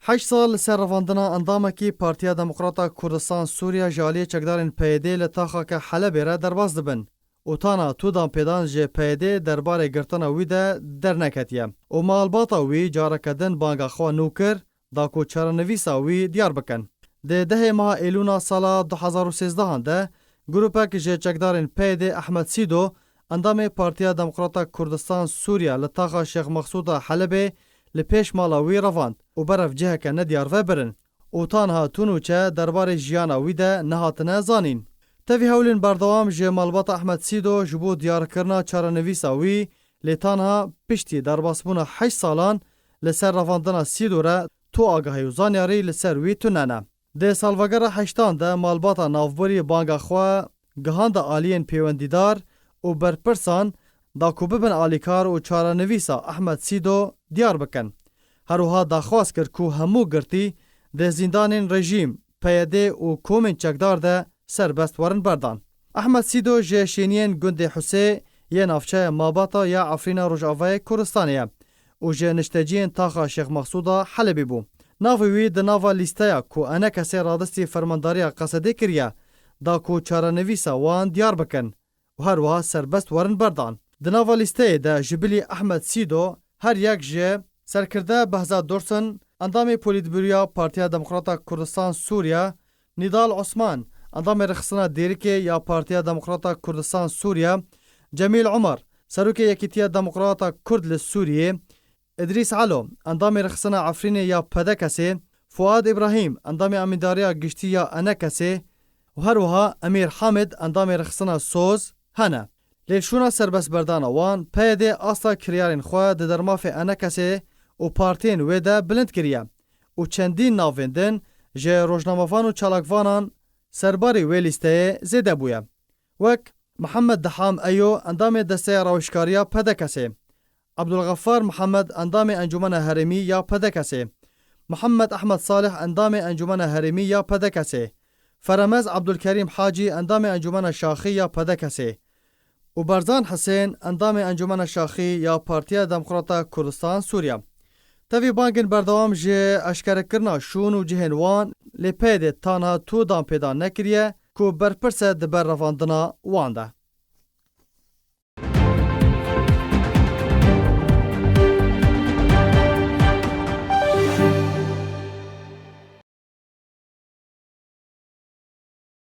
8 سال سر رواندنا اندامکی پارتیا دموکراتا کردستان سوریا جالی چکدارین پیده لطاقه که حلب را درباز دبن. اوتانا تو دام پیدان جه پیده درباره گرتنا ویده در نکتیه. او مالباتا وی جارکدن بانگا خوا نوکر داکو چاrenivîsa وی دیار بکن. ده ماه ایلونا سالا 2013 ده گروپک جه چکدارین پیده احمد سیدو اندام پارتیا دموکراتا کردستان سوریا لطاقه شیخ مقصود حلب لپیش مالاوی رواند و برف جه که ندیار و برن. او تانها تونوچه درباره جیانا ویده نهاتنه زانین. تاوی هولین بردوام جه مالباتا احمد سیدو جبو دیارکرنا çarenivîsa وی لیتانها پشتی در باسبون 8 سالان لسر رواندنا سیدو را تو آگاهی و زانیاری لسر وی توننه. ده سالوگر 8 ده مالباتا نافبوری بانگا خواه گهاند آلین پیوندیدار و برپرسان دا کوببن آلیکار و çarenivîsa احمد سیدو دیار بکن. هروها داخواست کرد که همو گرتی ده زندانین رژیم پیاده و کومن چکدار ده سربست ورن بردان. احمد سیدو جه شینین گند حسه یه نافچه ماباتا یا عفرینا روژاوای کردستانیه و جه نشتجین تاخا شیخ مقصودا حلبی بو. ناوی ده ناوا لیستایا که انا کسی رادستی فرمانداری قصده کریه دا که çarenivîsa وان دیار بکن و هروها سربست ورن بردان. ده ناوا لیسته ده جبلی احمد سیدو هر یک جه سرکرده بهزاد دورسن اندام پولیتبوریا پارتیا دموکراتا کردستان سوریا نیدال عثمان اندام رخصنا دیرکه یا پارتیا دموکراتا کردستان سوریا جمیل عمر سروک یکیتیا دموکراتا کرد لسوریه ادریس علو اندام رخصنا عفرین یا پدکسه فؤاد ابراهیم اندام امیداریا گشتی یا انکسه و هروها امیر حامد اندام رخصنا سوز هنه لیشونا سربست بردان وان پیده آستا کریارین خواه ده درماف انکسه و پارتین ویده بلند کریه و چندین ناویندن جه روشناموان و چالاکوانان سرباری ویلیسته زیده بویه. وک محمد دحام ایو اندام دسته روشکاریا پدکسه. عبدالغفار محمد اندام انجمن هرمی یا پدکسه. محمد احمد صالح اندام انجمن هرمی یا پدکسه. فرمز عبدالکریم حاجی اندام انجمن شاخی یا پدکسه. و برزان حسین اندام انجمن شاخی یا پارتیا دموکراتا کردستان سوریا. تاوی بانگن بردوام جه اشکره کرنا شون و جهنوان لپیده تانها تو دام پیدا نکریه که برپرسه دبر رواندنا وانده.